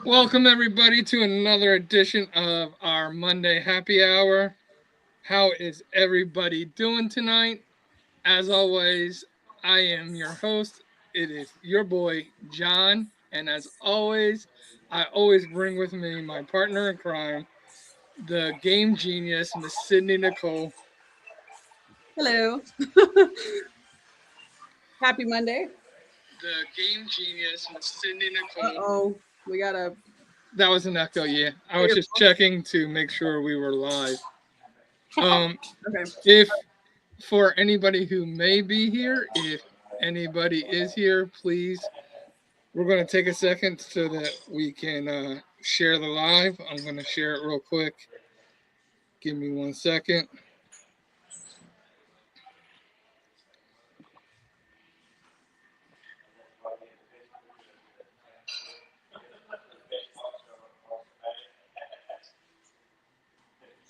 Welcome, everybody, to another edition of our Monday Happy Hour. How is everybody doing tonight? As always, I am your host. It is your boy, John. And as always, I always bring with me my partner in crime, the game genius, Miss Sydney Nicole. Hello. Happy Monday. The game genius, Miss Sydney Nicole. Uh-oh. We got a That was an echo, yeah. I was just beautiful. checking to make sure we were live. Um, Okay. if for anybody who may be here, if anybody is here, please, we're going to take a second so that we can share the live. I'm going to share it real quick. Give me 1 second.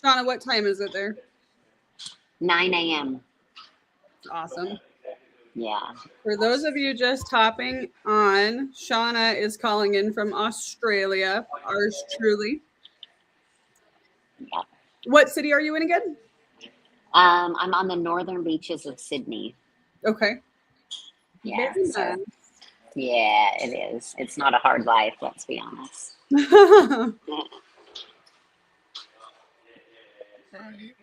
Shauna, what time is it there? 9 a.m. Awesome. Yeah. For those of you just hopping on, Shauna is calling in from Australia. Ours truly. Yeah. What city are you in again? I'm on the northern beaches of Sydney. Okay. Yeah. Very So, yeah, it is. It's not a hard life, let's be honest. nice. All right. All right.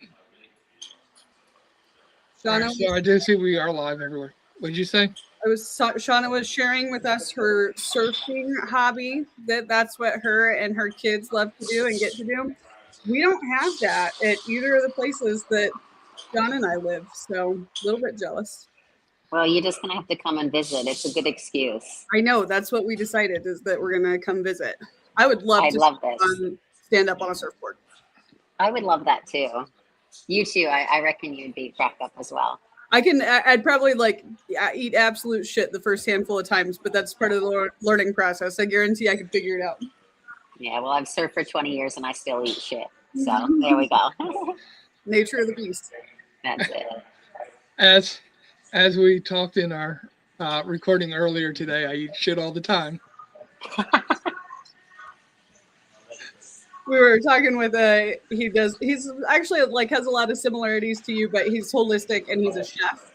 Shauna, So I do see we are live everywhere. What did you say? Shauna was sharing with us her surfing hobby. That's what her and her kids love to do and get to do. We don't have that at either of the places that John and I live, so a little bit jealous. Well, you're just going to have to come and visit. It's a good excuse. I know that's what we decided is that we're gonna come visit. I would love I to love this. stand up on a surfboard. I would love that too. You too. I reckon you'd be cracked up as well. I'd probably eat absolute shit the first handful of times, but that's part of the learning process. I guarantee I could figure it out. Yeah. Well, I've surfed for 20 years and I still eat shit. So there we go. Nature of the beast. That's it. As as we talked in our recording earlier today, I eat shit all the time. We were talking with he's actually has a lot of similarities to you, but he's holistic and he's a chef.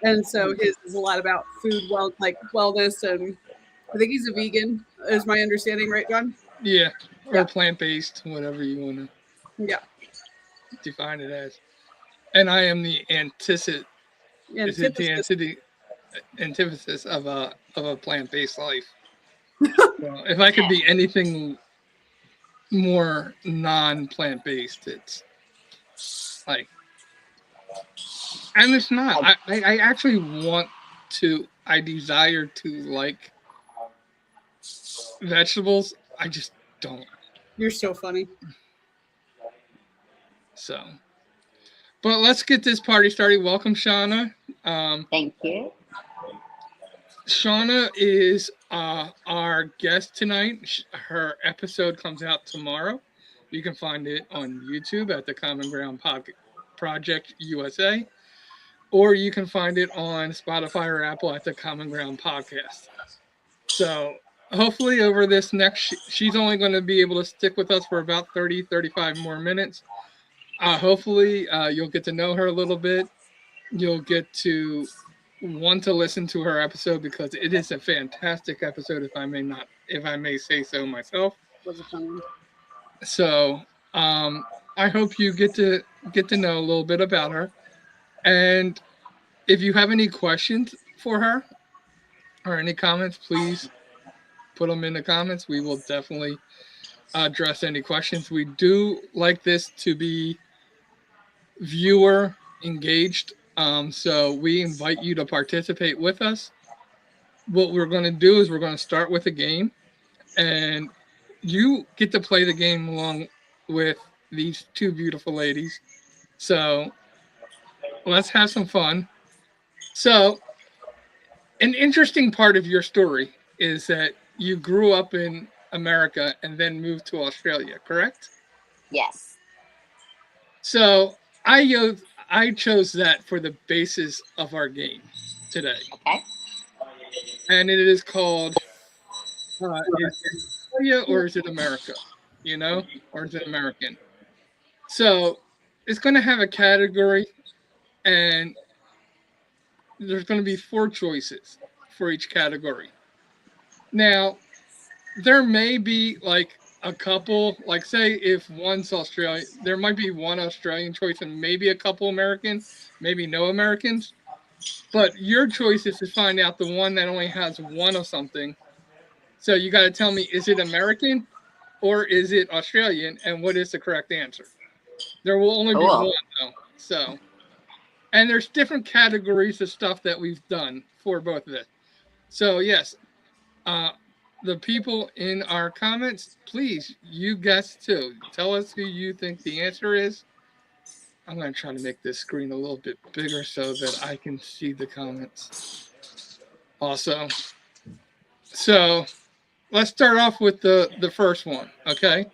And so his is a lot about food wellness, and I think he's a vegan, is my understanding, right, John? Yeah, or Yeah. plant based, whatever you want to Yeah. define it as. And I am the antithesis. Is it the Antithesis. antithesis of a plant based life? Well, if I could be anything more non plant based, it's like, and it's not. I actually want to. I desire to like vegetables. I just don't. You're so funny. So, but let's get this party started. Welcome, Shauna. Thank you. Shauna is our guest tonight. Her episode comes out tomorrow. You can find it on YouTube at the Common Ground Project USA, or you can find it on Spotify or Apple at the Common Ground Podcast. So hopefully over this next, she's only going to be able to stick with us for about 30, 35 more minutes. Hopefully you'll get to know her a little bit. You'll get to want to listen to her episode because it is a fantastic episode, if I may say so myself. Was a fun one. So I hope you get to know a little bit about her. And if you have any questions for her or any comments, please put them in the comments. We will definitely address any questions. We do like this to be viewer engaged. So we invite you to participate with us. What we're going to do is we're going to start with a game, and you get to play the game along with these two beautiful ladies. So let's have some fun. So, an interesting part of your story is that you grew up in America and then moved to Australia, correct? Yes. So I chose that for the basis of our game today, Okay. and it is called. Is Australia or is it America? You know, or is it American? So it's going to have a category, and there's going to be four choices for each category. Now, there may be like a couple, like say if one's Australian, there might be one Australian choice and maybe a couple American, maybe no Americans. But your choice is to find out the one that only has one of something. So you got to tell me, is it American or is it Australian, and what is the correct answer? There will only be Cool. one though. So, and there's different categories of stuff that we've done for both of it. So yes, uh, the people in our comments, please, you guess too. Tell us who you think the answer is. I'm going to try to make this screen a little bit bigger so that I can see the comments also. So let's start off with the first one, okay?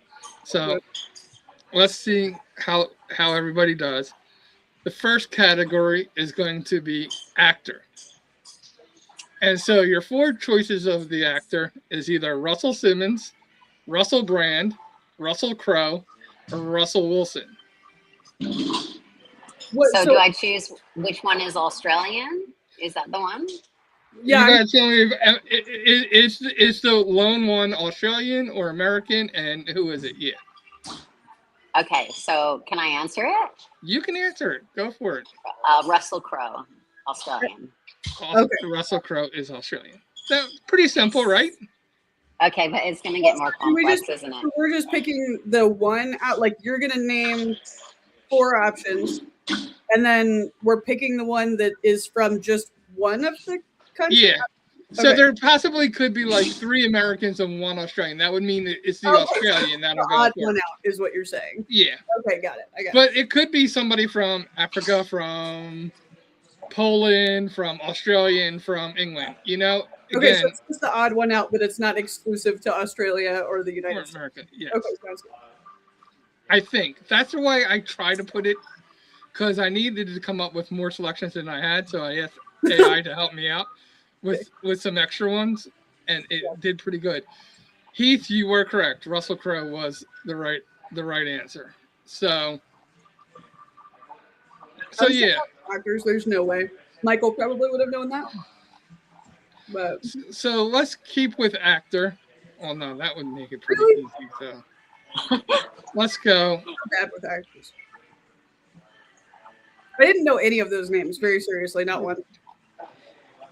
So let's see how everybody does. The first category is going to be actor. And so your four choices of the actor is either Russell Simmons, Russell Brand, Russell Crowe, or Russell Wilson. What, So do I choose which one is Australian? Is that the one? Yeah, You gotta tell me if is the lone one Australian or American, and who is it? Yeah, Okay, so can I answer it? you can answer it. Go for it. Russell Crowe, Australian. Okay. Russell Crowe is Australian. So pretty simple, right? Okay, but it's going to get more complex, isn't it? We're just picking the one out. Like you're gonna name four options, and then we're picking the one that is from just one of the countries. Yeah. So Okay. there possibly could be like 3 Americans and 1 Australian. That would mean it's the Australian that'll The go odd for one it. out is what you're saying. Yeah. Okay, got it. I got it. But it could be somebody from Africa, from Poland, from Australia, and from England. You know, Okay, again, so it's just the odd one out, but it's not exclusive to Australia or the United or States. America. Yeah. Okay, sounds good. I think that's the way I try to put it, because I needed to come up with more selections than I had, so I asked AI to help me out with some extra ones, and it did pretty good. Heath, you were correct. Russell Crowe was the right answer. So yeah. Actors, there's no way. Michael probably would have known that. But So let's keep with actor. Oh no, that would make it pretty easy. So let's go. bad with actors. I didn't know any of those names, very seriously, not one.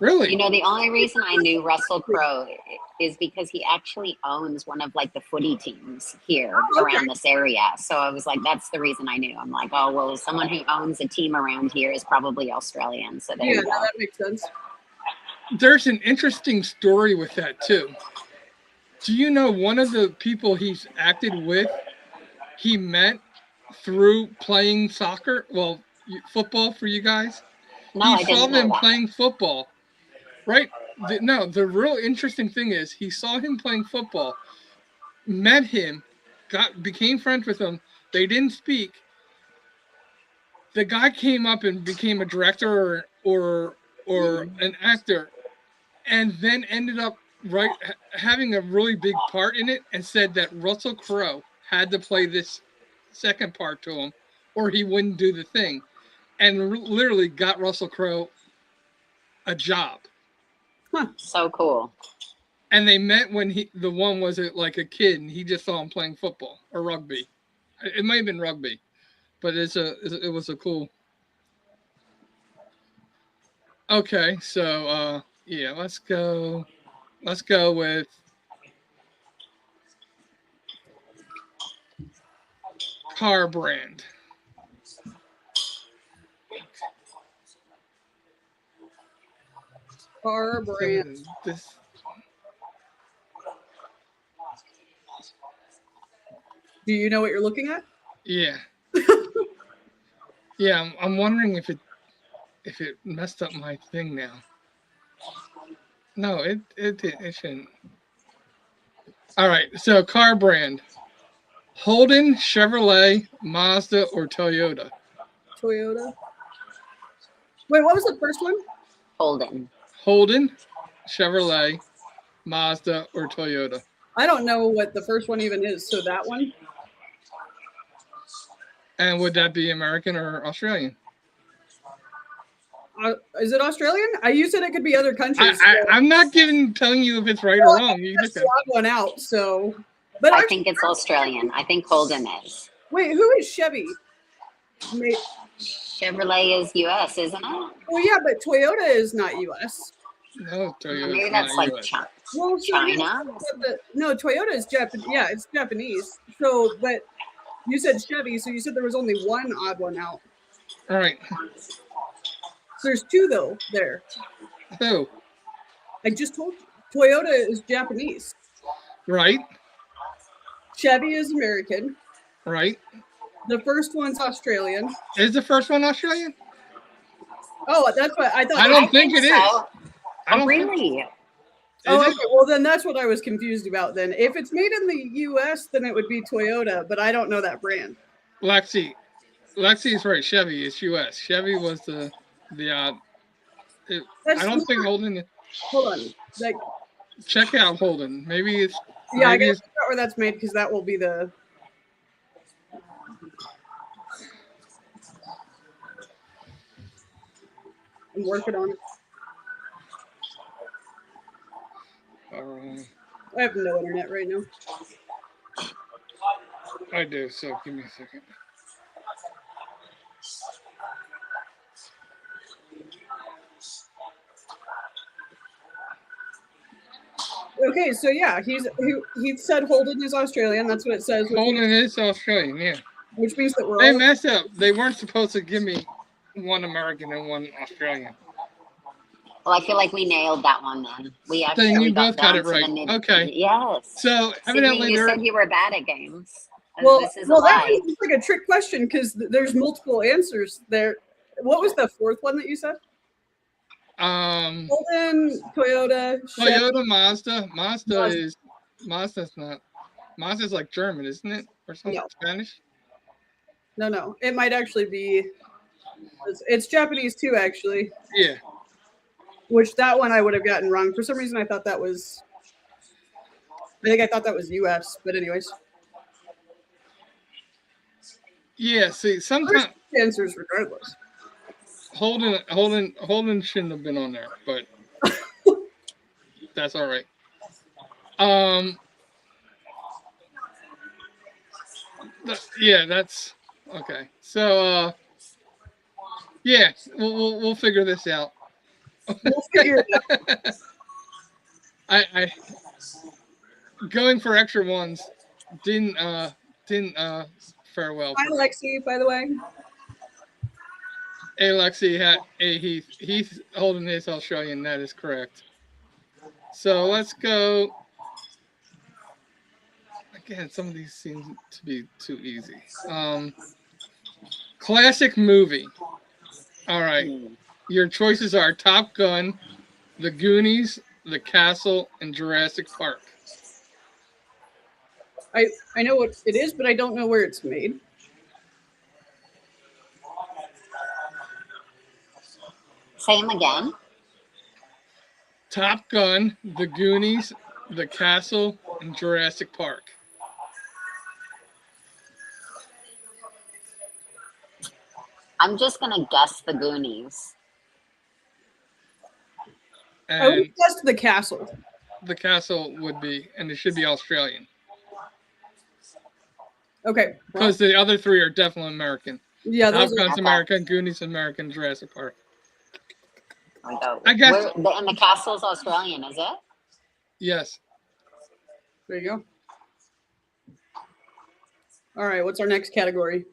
Really? You know, the only reason I knew Russell Crowe is because he actually owns one of like the footy teams here around this area. So I was like, that's the reason I knew. I'm like, oh, well, someone who owns a team around here is probably Australian. So there you go. That makes sense. There's an interesting story with that too. Do you know one of the people he's acted with, he met through playing soccer? Well, football for you guys? No, I He didn't saw know them that. playing football, right? The real interesting thing is he saw him playing football, met him, became friends with him. They didn't speak. The guy came up and became a director or an actor, and then ended up having a really big part in it, and said that Russell Crowe had to play this second part to him, or he wouldn't do the thing, and literally got Russell Crowe a job. Huh. So cool. And they met when the one was like a kid, and he just saw him playing football or rugby. It might have been rugby, but it was a cool. Okay, so yeah, let's go with car brand. Car brand. Do you know what you're looking at? Yeah. Yeah, I'm wondering if it messed up my thing now. No, it shouldn't. All right, so car brand: Holden, Chevrolet, Mazda, or Toyota. Toyota. Wait, what was the first one? Holden. Holden, Chevrolet, Mazda, or Toyota. I don't know what the first one even is. So that one. And would that be American or Australian? Is it Australian? You said it could be other countries. I'm not telling you if it's right or wrong. You That's just the odd one out. So, but I actually, think it's Australian. I think Holden is. wait, who is Chevy? Chevrolet is US, isn't it? Well, yeah, but Toyota is not U.S. no. Maybe Toyota's that's not like US. Well, so China. no, Toyota is Japanese. Yeah, it's Japanese. So, but you said Chevy, so you said there was only one odd one out. All right. There's two though. There, Who? I just told you. Toyota is Japanese. Right. Chevy is American. Right. The first one's Australian. Is the first one Australian? Oh, that's what I thought. I don't think it is. So. I don't Really? Think, Oh, is okay. Well, then that's what I was confused about. Then, if it's made in the U.S., then it would be Toyota, but I don't know that brand. Lexi is right. Chevy is US. Chevy was the I don't think Holden. Hold on. Like, check out Holden. Maybe it's. Yeah, maybe I gotta it's, figure out where that's made because that will be the. I'm working on it. I have no internet right now. I do. So give me a second. Okay, so yeah, he said Holden is Australian. That's what it says. Holden is Australian, yeah. Which means that we're They all. messed up. They weren't supposed to give me one American and one Australian. Well, I feel like we nailed that one then. We actually Then you got both got down it to right. the Okay. Yes. So evidently you said you were bad at games. Well, this is that a lie. was like a trick question because there's multiple answers there. What was the fourth one that you said? Holden, Toyota, Toyota, Mazda. Mazda's not. Mazda's like German, isn't it, or something? No. Spanish? No. It might actually be. It's Japanese too, actually. Yeah. Which that one I would have gotten wrong. For some reason, I thought that was. I thought that was U.S. But anyways. Yeah. See, sometimes answers regardless. Holden shouldn't have been on there, but that's all right. Yeah, that's okay. So, yeah, we'll figure this out. We'll figure it out. I going for extra ones didn't fare well. Hi, Lexi, by the way. Hey, Lexi, he's holding his Australian. That is correct. So let's go. Again, some of these seem to be too easy. Classic movie. All right. Your choices are Top Gun, The Goonies, The Castle, and Jurassic Park. I know what it is, but I don't know where it's made. Say them again. Top Gun, The Goonies, The Castle, and Jurassic Park. I'm just gonna guess The Goonies. I would guess The Castle. The Castle would be, and it should be Australian. Okay. Because the other three are definitely American. Yeah, Top Gun's American, Goonies American, Jurassic Park. I guess. And the Castle's Australian, is it? Yes. There you go. All right, what's our next category?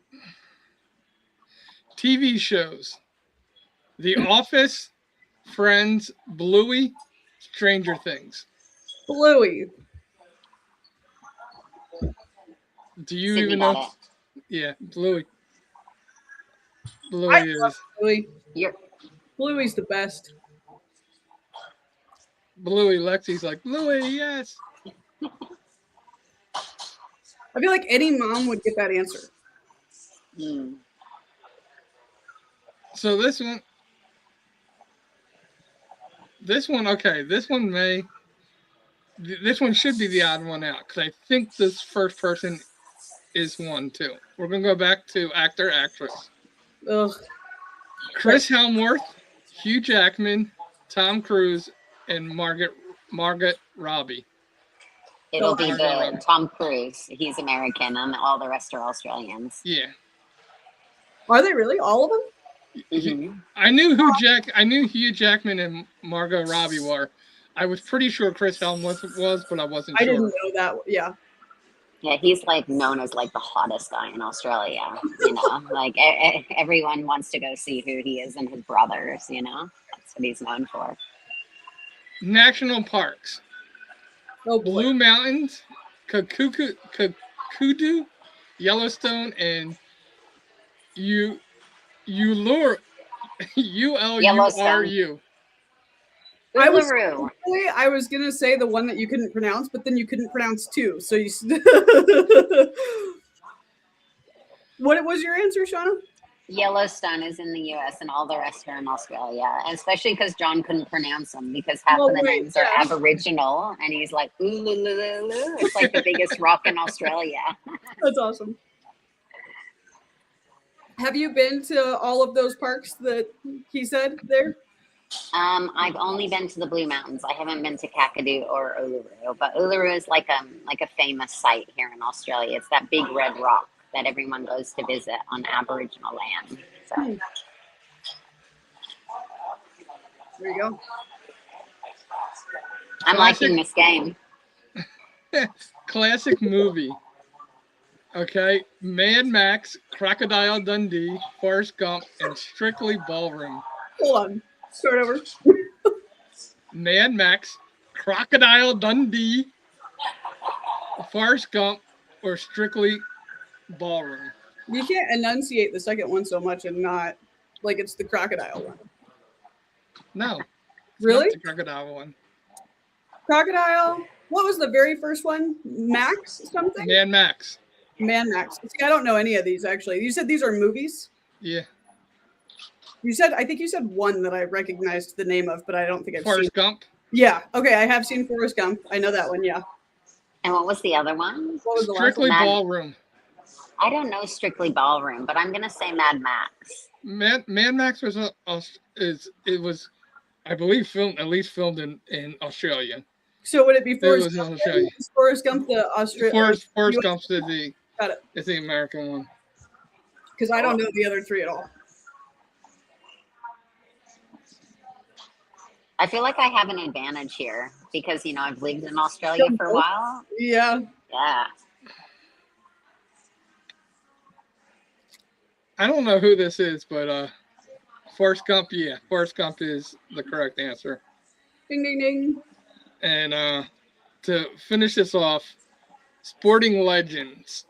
TV shows. The Office, Friends, Bluey, Stranger Things. Bluey. Do you even know? Yeah, Bluey. Bluey is. Bluey. Bluey's the best. Bluey, Lexi's like, Bluey, yes. I feel like any mom would get that answer. So this one, okay, this one this one should be the odd one out because I think this first person is one too. We're gonna go back to actor actress. Ugh. Chris Helmworth, Hugh Jackman, Tom Cruise, and Margaret Robbie. It'll So be Margot Robbie. the Tom Cruise. He's American, and all the rest are Australians. Yeah. are they really all of them? Hmm. I knew Hugh Jackman and Margot Robbie were. I was pretty sure Chris Helmworth was, but I wasn't I sure. didn't know that. Yeah. Yeah, he's like known as like the hottest guy in Australia. Like everyone wants to go see who he is and his brothers. That's what he's known for. National parks: Oh boy. Blue Mountains, Kudu, Yellowstone, and Uluru. Uluru. I was Uluru. I was gonna say the one that you couldn't pronounce, but then you couldn't pronounce two. So you. What was your answer, Shauna? Yellowstone is in the U.S. and all the rest are in Australia, and especially because John couldn't pronounce them because half Well, of the wait, names are yeah. Aboriginal, and he's like, ooh, loo, loo, loo, loo. It's like the biggest rock in Australia. That's awesome. Have you been to all of those parks that he said there? I've only been to the Blue Mountains. I haven't been to Kakadu or Uluru, but Uluru is like a famous site here in Australia. It's that big red rock that everyone goes to visit on Aboriginal land. So There you go. I'm liking this game. Classic movie. Okay, Mad Max, Crocodile Dundee, Forrest Gump, and Strictly Ballroom. Hold on. Start over. Mad Max, Crocodile Dundee, Forrest Gump, or Strictly Ballroom. You can't enunciate the second one so much and not like it's the crocodile one. No. It's Really? not the crocodile one. Crocodile. What was the very first one? Max something? Mad Max. Man Max. See, I don't know any of these actually. You said these are movies? Yeah. I think you said one that I recognized the name of, but I don't think I've seen. Forrest Gump. Yeah. Okay, I have seen Forrest Gump. I know that one. Yeah. And what was the other one? What was the last Strictly one? Ballroom. I don't know Strictly Ballroom, but I'm gonna say Mad Max. Mad Max was I believe filmed in Australia. So would it be Forrest was in Gump? Australia. Is Forrest Gump the Australian? Forrest Gump is Got it. the American one. Because I don't know the other three at all. I feel like I have an advantage here because I've lived in Australia for a while. Yeah. Yeah. I don't know who this is, but Forrest Gump, yeah. Forrest Gump is the correct answer. Ding ding ding. And to finish this off, sporting legends.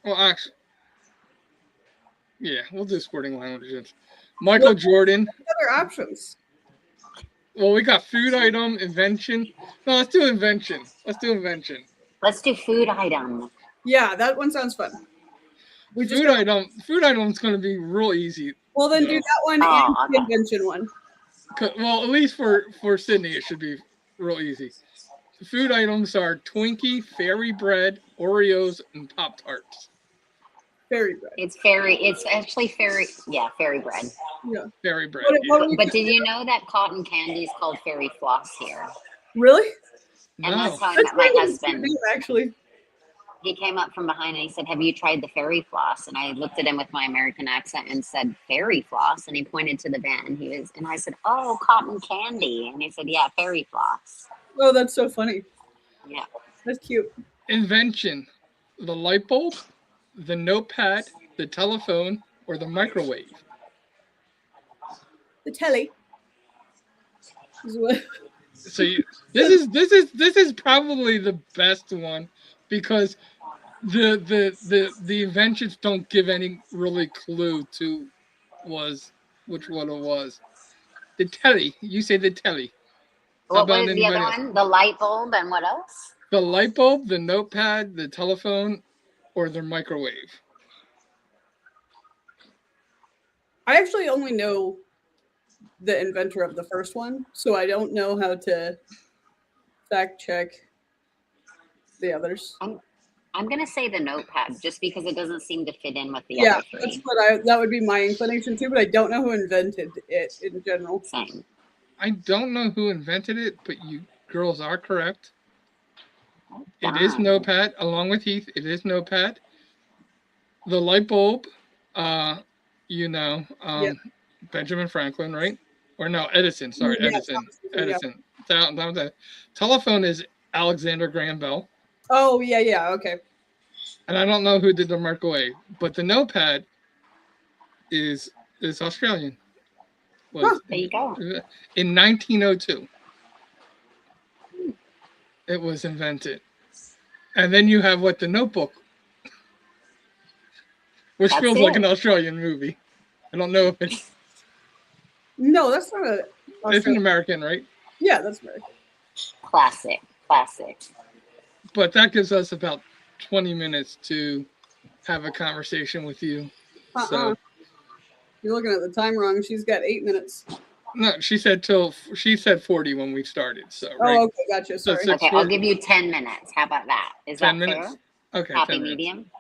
Well, actually, yeah, we'll do sporting legends. Michael Jordan. Other options. Well, we got food item, invention. No, let's do invention. Let's do food item. Yeah, that one sounds fun. Food item's going to be real easy. Well, then do that one and the invention one. Well, at least for Sydney, it should be real easy. The food items are Twinkie, Fairy Bread, Oreos, and Pop-Tarts. Fairy bread. It's actually fairy bread. Yeah. Fairy bread. But did you know that cotton candy is called fairy floss here? Really? And No. that's how I met my husband. Actually. He came up from behind and he said, "Have you tried the fairy floss?" And I looked at him with my American accent and said, "Fairy floss?" And he pointed to the bin. And I said, "Oh, cotton candy." And he said, "Yeah, fairy floss." Oh, that's so funny. Yeah. That's cute. Invention. The light bulb, the notepad, the telephone, or the microwave. The telly. So this is probably the best one because the inventions don't give any really clue to which one it was. The telly. You say the telly. What was the other one? The light bulb and what else? The light bulb, the notepad, the telephone, or the microwave. I actually only know the inventor of the first one, so I don't know how to fact check the others. I'm gonna say the notepad just because it doesn't seem to fit in with the Yeah, other that's three. what that would be my inclination too, but I don't know who invented it in general. Same. I don't know who invented it, but you girls are correct. It is Darn. Notepad, along with Heath. It is Notepad. The light bulb, uh, you know, Yeah. Benjamin Franklin, right? Or no, Edison. Sorry, Yeah, Edison. yeah. Edison. That was it. Telephone is Alexander Graham Bell, Oh, yeah, okay. and I don't know who did the microwave, but the Notepad is Australian. Huh. Was There you go. in 1902. It was invented, and then you have what the Notebook, which That's feels like an it. Australian movie. I don't know if No, that's not a it's an Australian. American, right? Yeah, that's American. Classic. Classic. But that gives us about 20 minutes to have a conversation with you. Uh-uh. So You're looking at the time wrong. She's got 8 minutes. no, she said 40 when we started. So right, Oh, okay, gotcha. so Sorry. Okay, I'll give you 10 minutes. How about that? Is 10 that fair? minutes. Okay, Happy 10 minutes. medium?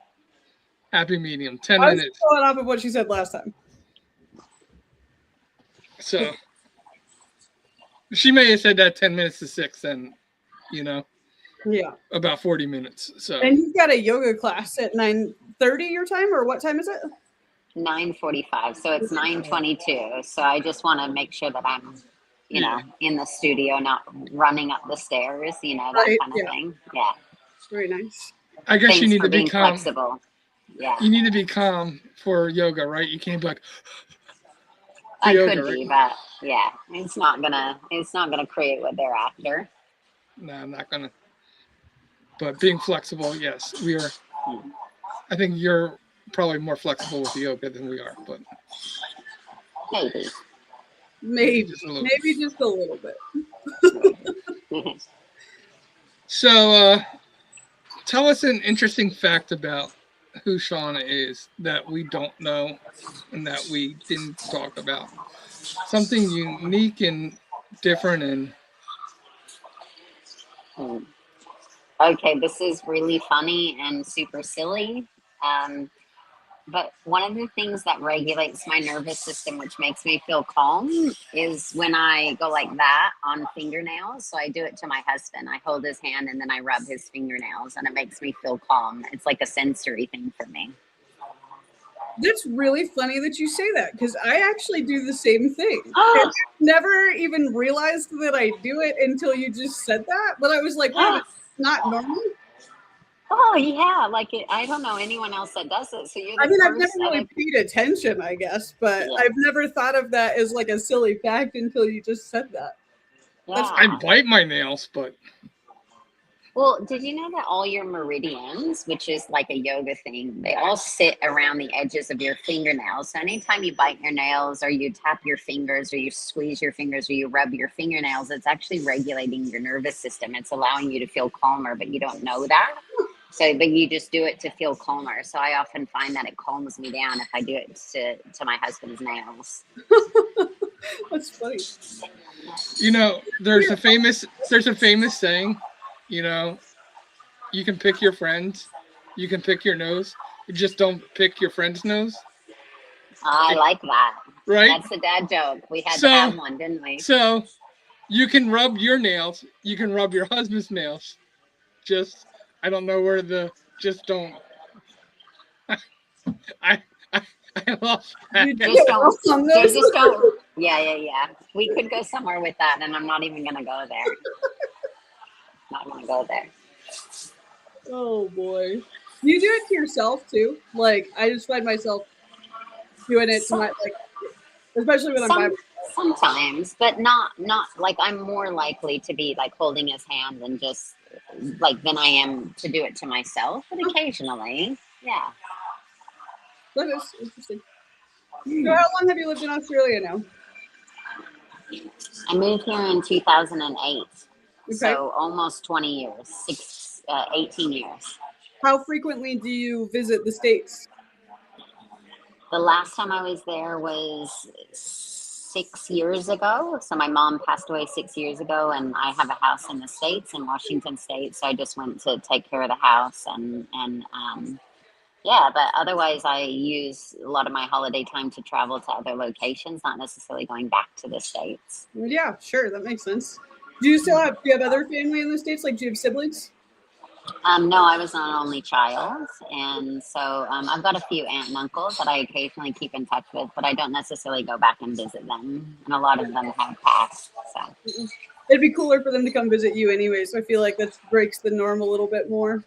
Happy medium. 10 I was minutes. going off of what she said last time. So she may have said that 10 minutes to 6, and you know Yeah. about 40 minutes. So And he's got a yoga class at 9:30 your time, or what time is it? 9:45. So it's 9:22. So I just want to make sure that I'm, yeah, in the studio, not running up the stairs, that Right, kind of yeah. thing. Yeah. Very nice. I guess you Thanks need for to be being calm. flexible. Yeah. You need to be calm for yoga, right? You can't be like for I yoga, could right? be, but yeah, it's not gonna create what they're after. No, I'm not gonna. But being flexible, yes, we are. Hmm. I think you're probably more flexible with yoga than we are, but Maybe. Maybe, just a little. maybe just a little bit. So, tell us an interesting fact about who Shauna is that we don't know and that we didn't talk about. Something unique and different, and Hmm. Okay, this is really funny and super silly. Um, But one of the things that regulates my nervous system, which makes me feel calm, is when I go like that on fingernails. So I do it to my husband. I hold his hand and then I rub his fingernails, and it makes me feel calm. It's like a sensory thing for me. That's really funny that you say that because I actually do the same thing. And I never even realized that I do it until you just said that. But I was like, wait a minute, it's not normal. Oh yeah, like I don't know anyone else that does it. So you're I the mean, I've never first out really of paid attention, I guess, but yeah, I've never thought of that as like a silly fact until you just said that. That's I yeah. bite my nails, but Well, did you know that all your meridians, which is like a yoga thing, they all sit around the edges of your fingernails. So anytime you bite your nails or you tap your fingers or you squeeze your fingers or you rub your fingernails, it's actually regulating your nervous system. It's allowing you to feel calmer, but you don't know that. So, but you just do it to feel calmer. So I often find that it calms me down if I do it to my husband's nails. That's funny. there's a famous saying, you know, you can pick your friends, you can pick your nose, you just don't pick your friend's nose, I like that. right? That's a dad joke. We had to So, have one, didn't we? so you can rub your nails, you can rub your husband's nails. Just, I don't know where the just don't. I I, I lost You track. did Just it don't. wrong, Just don't. Yeah, yeah, yeah. We could go somewhere with that, and I'm not even gonna go there. Not gonna go there. Oh boy. You do it to yourself too. Like I just find myself doing it to my like, especially when I'm by. Sometimes, but not like I'm more likely to be like holding his hand than just like than I am to do it to myself. But occasionally, yeah. That is interesting. So how long have you lived in Australia now? I moved here in 2008, Okay. so almost 20 years, 18 years. How frequently do you visit the States? The last time I was there was 6 years ago. So my mom passed away 6 years ago, and I have a house in the States, in Washington State. So I just went to take care of the house, and yeah. But otherwise, I use a lot of my holiday time to travel to other locations, not necessarily going back to the States. Yeah, sure, that makes sense. Do you have other family in the States? Like, do you have siblings? No, I was an only child, and so I've got a few aunt and uncles that I occasionally keep in touch with, but I don't necessarily go back and visit them, and a lot of them have passed. So It'd be cooler for them to come visit you anyway, so I feel like that breaks the norm a little bit more.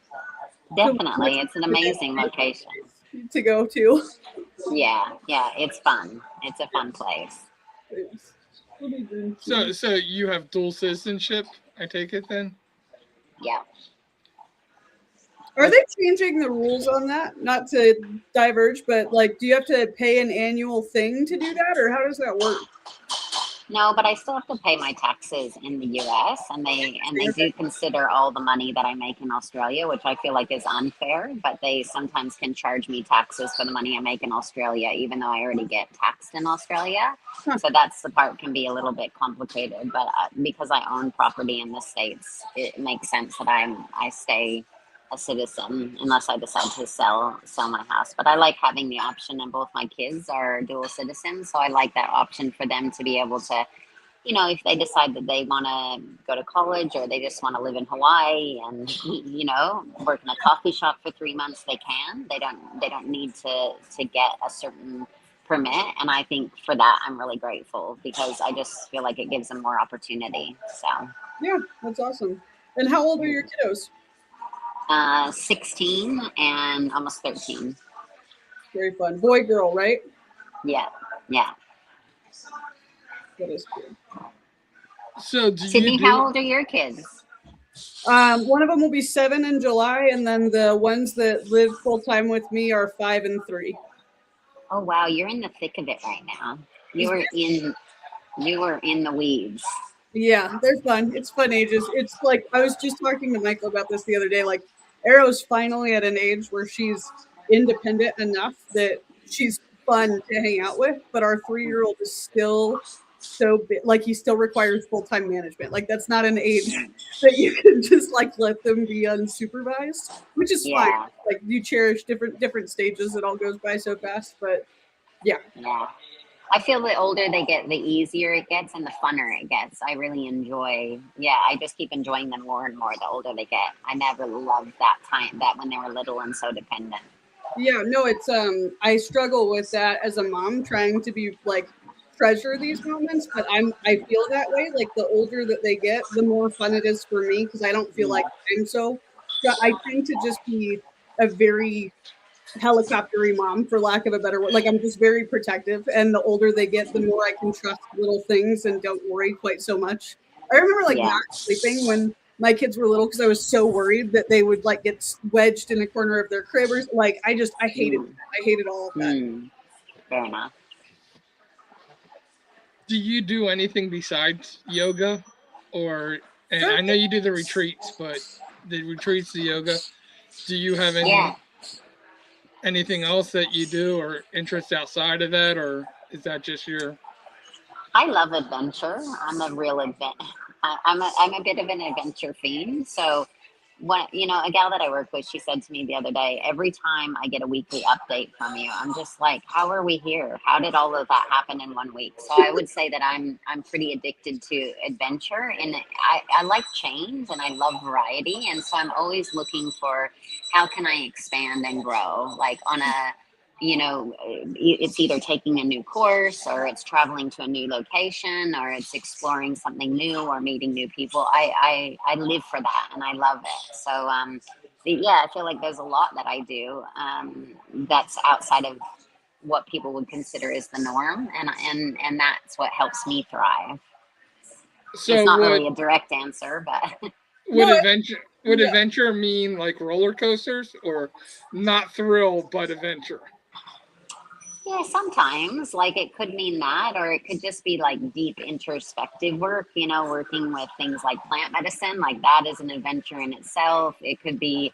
So definitely, it's an amazing location. to go to. Yeah, yeah, it's fun. It's a fun place. So you have dual citizenship, I take it then? Yeah. Are they changing the rules on that? Not to diverge, but like, do you have to pay an annual thing to do that, or how does that work? No, but I still have to pay my taxes in the US, and they do consider all the money that I make in Australia, which I feel like is unfair, but they sometimes can charge me taxes for the money I make in Australia, even though I already get taxed in Australia. Huh. So that's the part can be a little bit complicated, but because I own property in the States, it makes sense that I stay a citizen unless I decide to sell my house. But I like having the option, and both my kids are dual citizens, so I like that option for them to be able to, if they decide that they want to go to college, or they just want to live in Hawaii and work in a coffee shop for 3 months, they can. They don't need to get a certain permit, and I think for that I'm really grateful because I just feel like it gives them more opportunity. So Yeah, that's awesome. And how old are your kiddos? 16 and almost 13. Very fun. Boy, girl, right? Yeah, yeah. That is cool. So do you Sydney, do how old are your kids? One of them will be 7 in July, and then the ones that live full time with me are 5 and 3. Oh wow, you're in the thick of it right now. You were in the weeds. Yeah, they're fun. It's fun ages. It's like I was just talking to Michael about this the other day. Like, Arrow's finally at an age where she's independent enough that she's fun to hang out with, but our 3-year-old is still so big. Like, he still requires full time management. Like, that's not an age that you can just like let them be unsupervised, which is fine. Yeah, Like, you cherish different stages. It all goes by so fast, but yeah. yeah. I feel the older they get, the easier it gets and the funner it gets. I really enjoy, yeah, I just keep enjoying them more and more the older they get. I never loved that time, that when they were little and so dependent. Yeah, no, it's I struggle with that as a mom trying to be like treasure these moments, but I feel that way. Like, the older that they get, the more fun it is for me because I don't feel like I'm so I tend to just be a very helicoptery mom, for lack of a better word. Like, I'm just very protective, and the older they get, the more I can trust little things and don't worry quite so much. I remember like Yeah. not sleeping when my kids were little because I was so worried that they would like get wedged in a corner of their crib or like I hated Mm, that. I hated all of that. fair enough. do you do anything besides yoga, or and Sure. I know you do the retreats, but the retreats, the yoga, do you have Yeah. anything else that you do or interest outside of that, or is that just your I love adventure. I'm a real I'm a bit of an adventure fiend. So when a gal that I work with, she said to me the other day, every time I get a weekly update from you, I'm just like, how are we here? How did all of that happen in one week? So I would say that I'm pretty addicted to adventure, and I like change and I love variety, and so I'm always looking for how can I expand and grow, like on a it's either taking a new course, or it's traveling to a new location, or it's exploring something new, or meeting new people. I live for that, and I love it. So yeah, I feel like there's a lot that I do that's outside of what people would consider is the norm, and that's what helps me thrive. It's so not really a direct answer, but would No, yeah. adventure mean like roller coasters, or not thrill but adventure? yeah, sometimes like it could mean that, or it could just be like deep introspective work, working with things like plant medicine, like that is an adventure in itself. It could be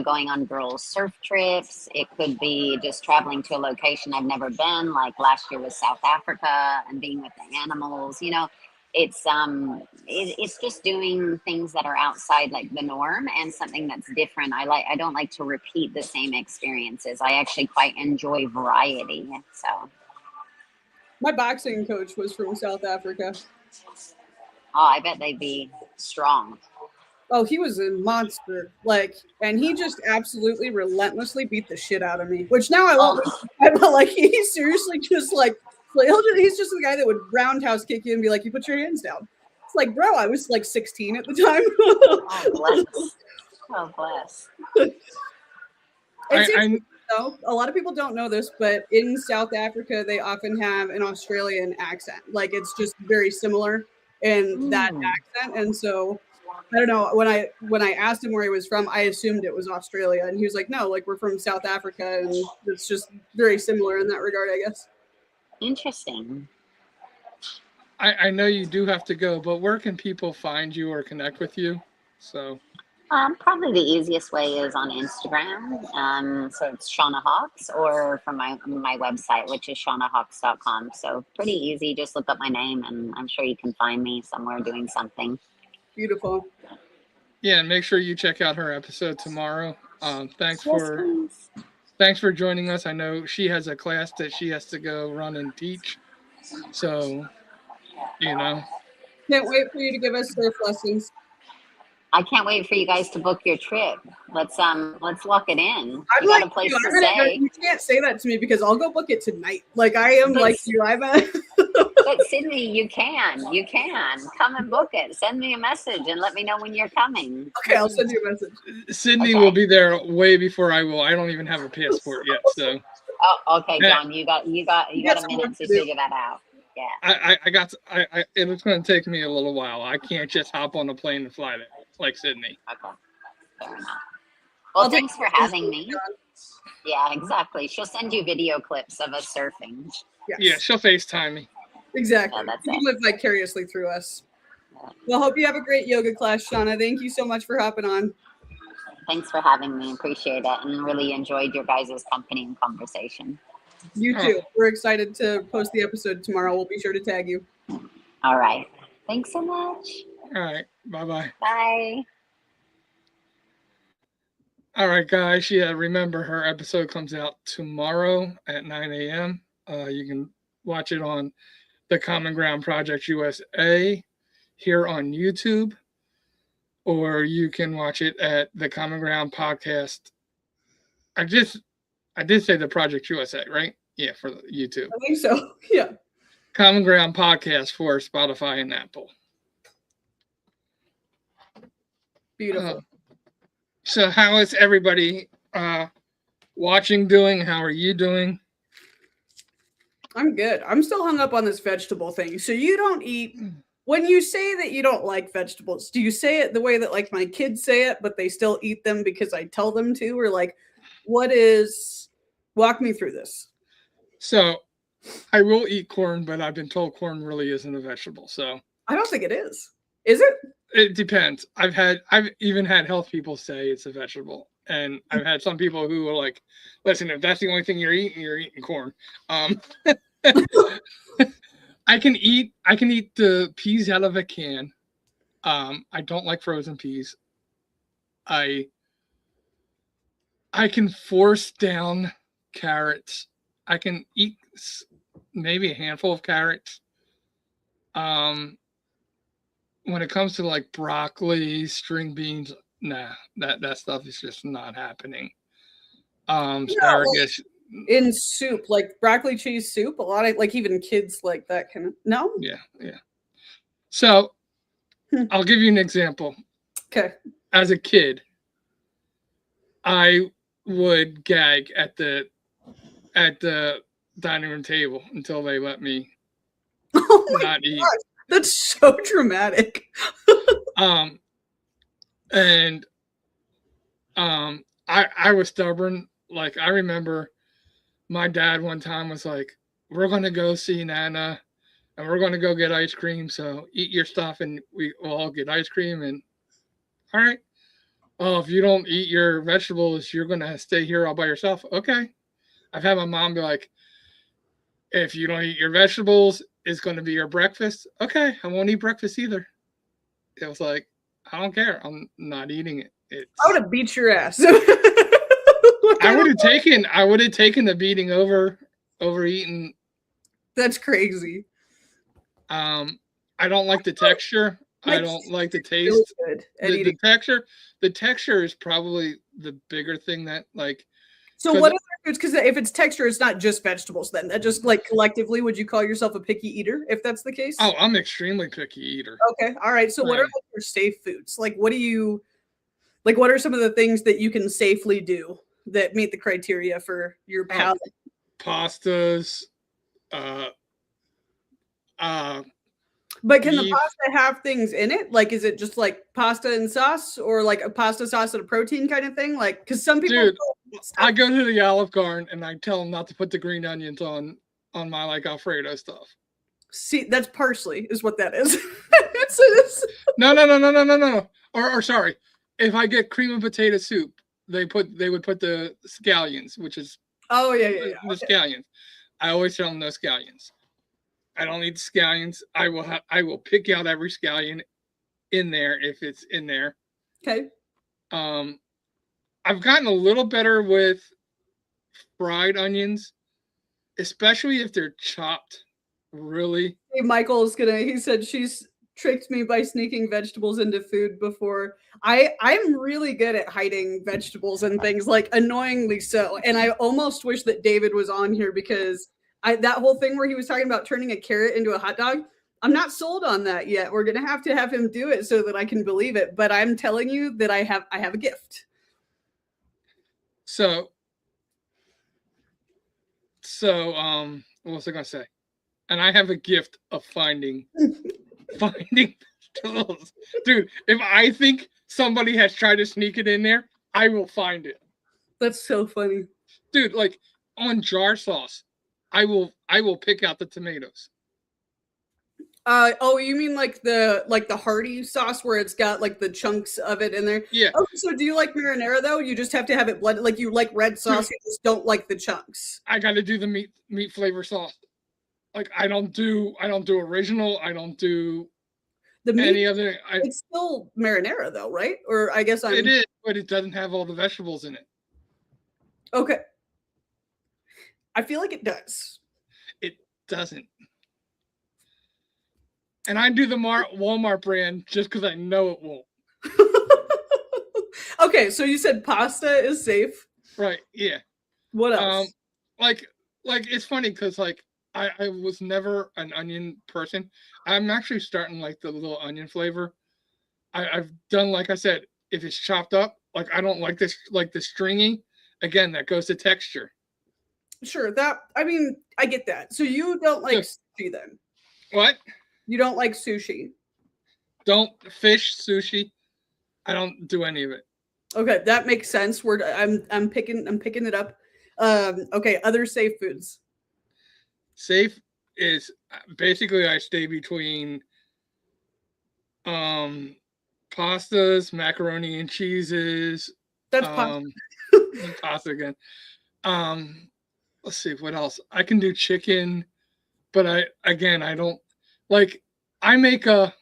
going on girls' surf trips. It could be just traveling to a location I've never been, like last year was South Africa, and being with the animals. It's just doing things that are outside like the norm and something that's different. I don't like to repeat the same experiences. I actually quite enjoy variety. So, My boxing coach was from South Africa. oh, I bet they'd be strong. Oh, he was a monster. Like, and he just absolutely relentlessly beat the shit out of me. Which now I love Oh, him, but like he seriously just like he's just the guy that would roundhouse kick you and be like, "You put your hands down." It's like, bro, I was like 16 at the time. oh bless. Oh bless. It's I interesting, though. A lot of people don't know this, but in South Africa, they often have an Australian accent. Like it's just very similar in that Mm. accent, and so I don't know. When I asked him where he was from, I assumed it was Australia, and he was like, "No, like we're from South Africa, and it's just very similar in that regard, I guess." Interesting. I know you do have to go, but where can people find you or connect with you? So Probably the easiest way is on Instagram. So it's Shauna Hawks, or from my website, which is shaunahawks.com. So pretty easy. Just look up my name, and I'm sure you can find me somewhere doing something. Beautiful. yeah, and make sure you check out her episode tomorrow. Thanks Yes, for please. thanks for joining us. I know she has a class that she has to go run and teach. So, you know, Can't wait for you to give us surf lessons. I can't wait for you guys to book your trip. Let's lock it in. I'm You got like a you. place to I'm gonna. stay. You can't say that to me because I'll go book it tonight. Like I am But like you. I'm a. but Sydney, you can come and book it. Send me a message and let me know when you're coming. Okay, I'll send you a message. Sydney will Okay. be there way before I will. I don't even have a passport yet, so Oh, okay, yeah, John. You got got a some work minute to to do. figure that out. Yeah. I got it's going to take me a little while. I can't just hop on a plane and fly there like Sydney. Okay. Fair enough. Well, I'll take thanks for you. having me. Yeah, exactly. She'll send you video clips of us surfing. Yes. Yeah, she'll FaceTime me. Exactly. Yeah, that's You it. live vicariously through us. Yeah. Well, hope you have a great yoga class, Shauna. Thank you so much for hopping on. Thanks for having me. Appreciate it, and really enjoyed your guys' company and conversation. You Oh, too. We're excited to post the episode tomorrow. We'll be sure to tag you. All right. Thanks so much. all right. Bye-bye. Bye. All right, guys. Yeah, remember her episode comes out tomorrow at 9 a.m. You can watch it on the Common Ground Project USA here on YouTube, or you can watch it at the Common Ground Podcast. I did say the Project USA, right? Yeah, for YouTube. I think so. Yeah. Common Ground Podcast for Spotify and Apple. Beautiful. So, how is everybody watching doing? How are you doing? I'm good. I'm still hung up on this vegetable thing. So you don't eat when you say that you don't like vegetables, do you say it the way that like my kids say it, but they still eat them because I tell them to? Or like walk me through this. So, I will eat corn, but I've been told corn really isn't a vegetable. So, I don't think it is. Is it? it depends. I've even had health people say it's a vegetable. And I've had some people who are like, listen, if that's the only thing you're eating corn. I can eat the peas out of a can. I don't like frozen peas. I can force down carrots. I can eat maybe a handful of carrots. When it comes to like broccoli, string beans, nah, that stuff is just not happening. Asparagus, In soup, like broccoli cheese soup, a lot of like even kids like that kind of no. yeah. So Hmm. I'll give you an example. Okay. As a kid, I would gag at the dining room table until they let me Oh my not eat. gosh, that's so dramatic. And I was stubborn. Like I remember my dad one time was like, "We're gonna go see Nana, and we're gonna go get ice cream. So eat your stuff, and we will all get ice cream." And all right. "Oh, if you don't eat your vegetables, you're gonna stay here all by yourself." Okay. I've had my mom be like, "If you don't eat your vegetables, it's gonna be your breakfast." Okay, I won't eat breakfast either. It was like, I don't care. I'm not eating it. I would It's have beat your ass. I would have taken the beating over eating. That's crazy. Um, I don't like the texture. My I kids don't like the are really taste. good at The eating. texture. The texture is probably the bigger thing that like So because what other foods? Because if it's texture, it's not just vegetables. Then that just like collectively, would you call yourself a picky eater if that's the case? oh, I'm extremely picky eater. Okay, all right. So what are Right. like your safe foods? Like what do you like? What are some of the things that you can safely do that meet the criteria for your Oh, palate? pastas, uh, uh, But can the beef. pasta have things in it? Like, is it just like pasta and sauce, or like a pasta sauce and a protein kind of thing? Like, because some people Dude, don't eat I stuff. go to the Olive Garden and I tell them not to put the green onions on my like Alfredo stuff. See, that's parsley, is what that is. It's No, no, no, no, no, no, no. Or sorry, if I get cream of potato soup, they would put the scallions, which is oh yeah, yeah, yeah. the scallions. I always tell them no scallions. I don't eat scallions. I will pick out every scallion in there if it's in there. Okay. Um, I've gotten a little better with fried onions, especially if they're chopped really. Hey, Michael's gonna. He said she's tricked me by sneaking vegetables into food before. I'm really good at hiding vegetables and things, like annoyingly so. And I almost wish that David was on here because I that whole thing where he was talking about turning a carrot into a hot dog. I'm not sold on that yet. We're gonna have to have him do it so that I can believe it. But I'm telling you that I have a gift. So what was I gonna say? And I have a gift of finding vegetables. Dude, if I think somebody has tried to sneak it in there, I will find it. That's so funny. Dude, like on jar sauce, I will pick out the tomatoes. Oh, you mean like the hearty sauce where it's got like the chunks of it in there? Yeah. Oh, so do you like marinara though? You just have to have it blended. Like you like red sauce, Dude, you just don't like the chunks. I gotta do the meat flavor sauce. Like I don't do original, I don't do The meat, any other I it's still marinara though, right? Or I guess it I'm is, but it doesn't have all the vegetables in it. okay. I feel like it does. It doesn't. And I do the Walmart brand just because I know it won't. Okay, so you said pasta is safe. Right? Yeah. What Um, else? like it's funny because like I was never an onion person. I'm actually starting like the little onion flavor. I've done like I said, if it's chopped up, like I don't like the stringy. Again, that goes to texture. Sure, that I mean, I get that. So you don't like So, sushi then? what? You don't like sushi. Don't fish sushi. I don't do any of it. Okay, that makes sense. I'm picking it up. Okay, other safe foods. Safe is basically I stay between um pastas, macaroni and cheeses, That's pasta. um pasta again. Um let's see what else. I can do chicken, but I don't like I make a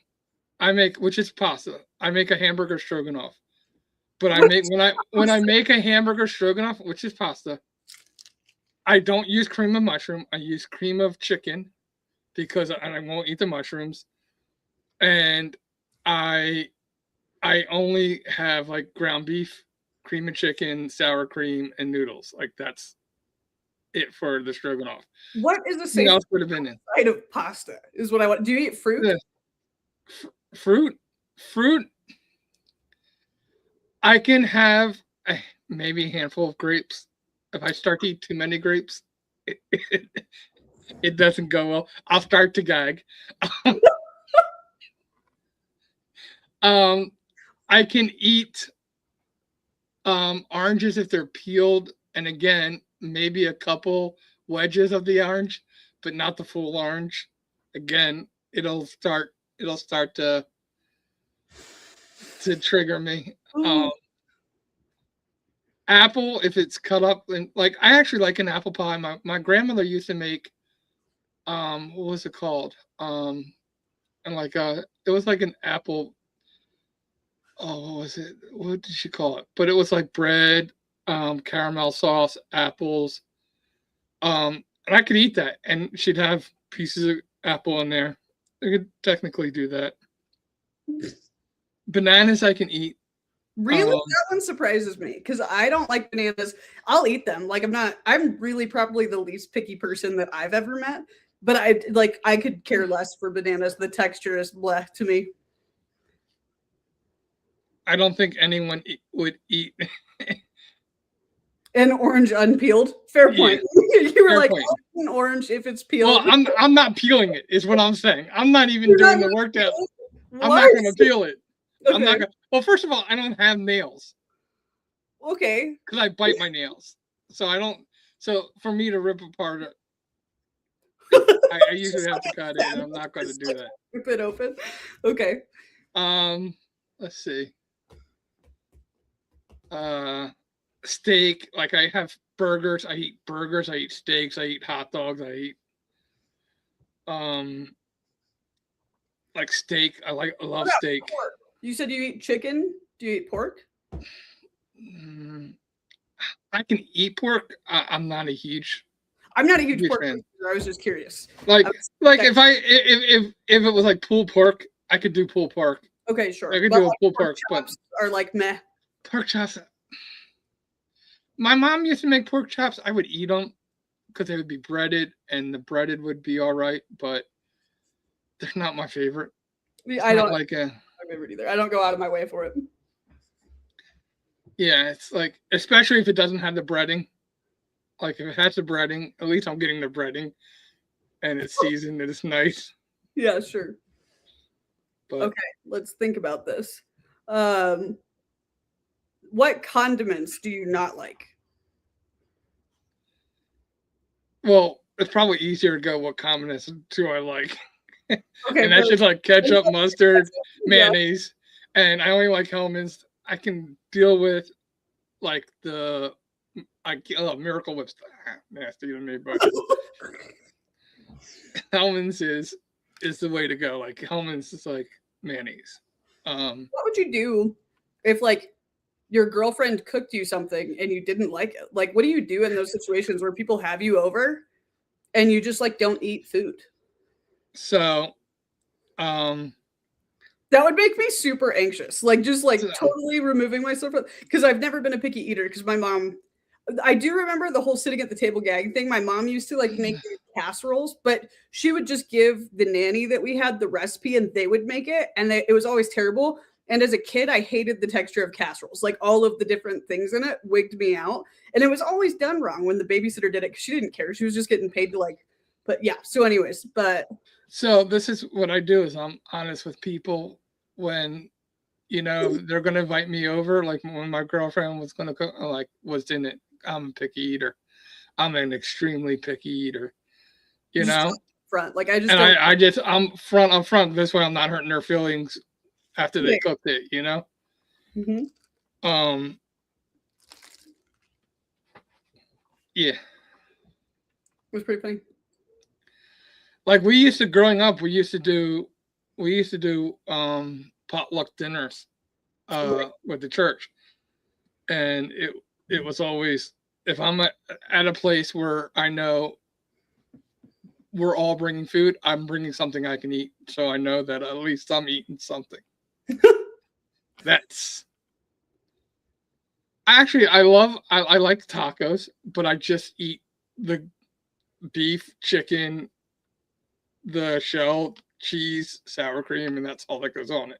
I make which is pasta. I make a hamburger stroganoff. But I make when I make a hamburger stroganoff, which is pasta, I don't use cream of mushroom. I use cream of chicken because I won't eat the mushrooms. And I I only have like ground beef, cream of chicken, sour cream, and noodles. Like that's it for the stroganoff. What is a Nothing safe else would have been in. side of pasta? Is what I want. Do you eat fruit? The fruit, fruit. I can have maybe a handful of grapes. If I start to eat too many grapes, it doesn't go well. I'll start to gag. um, I can eat oranges if they're peeled, and again, maybe a couple wedges of the orange, but not the full orange. Again, it'll start to trigger me. Ooh, apple if it's cut up and like I actually like an apple pie. My grandmother used to make what was it called? And like it was like an apple, oh what was it? What did she call it? But it was like bread, caramel sauce, apples. And I could eat that and she'd have pieces of apple in there. I could technically do that. Bananas I can eat. Really? That one surprises me because I don't like bananas. I'll eat them. Like I'm really probably the least picky person that I've ever met. But I could care less for bananas. The texture is bleh to me. I don't think anyone would eat. An orange unpeeled. Fair point. Yeah, You were fair like, point. "Oh, an orange if it's peeled." Well, I'm not peeling it. Is what I'm saying. I'm not even You're doing not the work that I'm What? not going to peel it. I'm not Okay. going. Well, first of all, I don't have nails Okay. because I bite my nails, so I don't. So for me to rip apart it, I usually have to cut it, and I'm not going to do that. Rip it open. Okay. Let's see. Steak. Like I have burgers. I eat burgers. I eat steaks. I eat hot dogs. I eat um like steak. I love steak. Pork? You said you eat chicken. Do you eat pork? I can eat pork. I'm not a huge. I'm not a huge Huge pork fan. eater. I was just curious. Like if it was like pulled pork, I could do pulled pork. Okay, sure. I could But do a like pulled pork pork, but chops are like meh. pork chops. My mom used to make pork chops. I would eat them because they would be breaded, and the breaded would be all right, but they're not my favorite. I don't like my favorite either. I don't go out of my way for it. yeah, it's like especially if it doesn't have the breading. Like if it has the breading, at least I'm getting the breading, and it's seasoned and it's nice. Yeah, sure. But Okay, let's think about this. What condiments do you not like? well, it's probably easier to go what condiments do I like. Okay, And that's but just like ketchup, mustard, yeah. mayonnaise, and I only like Hellman's. I can deal with like the Miracle Whip's nasty to me, but Hellman's is the way to go. Like Hellman's is like mayonnaise. What would you do if like your girlfriend cooked you something and you didn't like it? Like, what do you do in those situations where people have you over and you just like don't eat food? So, That would make me super anxious. Like just like So- totally removing myself because I've never been a picky eater because my mom I do remember the whole sitting at the table gag thing. My mom used to like make these casseroles, but she would just give the nanny that we had the recipe and they would make it. And it was always terrible. And as a kid, I hated the texture of casseroles. Like all of the different things in it wigged me out. And it was always done wrong when the babysitter did it because she didn't care. She was just getting paid to like, but yeah. So, anyways, but so this is what I do is I'm honest with people when they're gonna invite me over. Like when my girlfriend was gonna cook, like was in it. I'm a picky eater. I'm an extremely picky eater. You know, front. Like I just and don't. I just I'm front. This way I'm not hurting their feelings after they Yeah. cooked it. Mhm. Yeah. It was pretty funny. Like growing up, we used to do potluck dinners with the church. And it was always if I'm at a place where I know we're all bringing food, I'm bringing something I can eat, so I know that at least I'm eating something. That's actually I like tacos, but I just eat the beef, chicken, the shell, cheese, sour cream, and that's all that goes on it.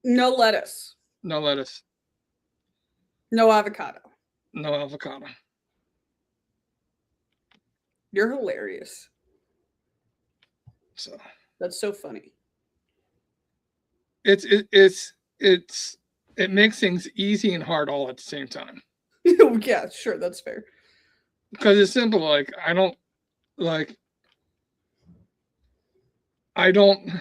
No lettuce, No lettuce, no avocado. no avocado. You're hilarious. So That's so funny. it makes things easy and hard all at the same time. Yeah, sure, that's fair. Because it's simple. Like I don't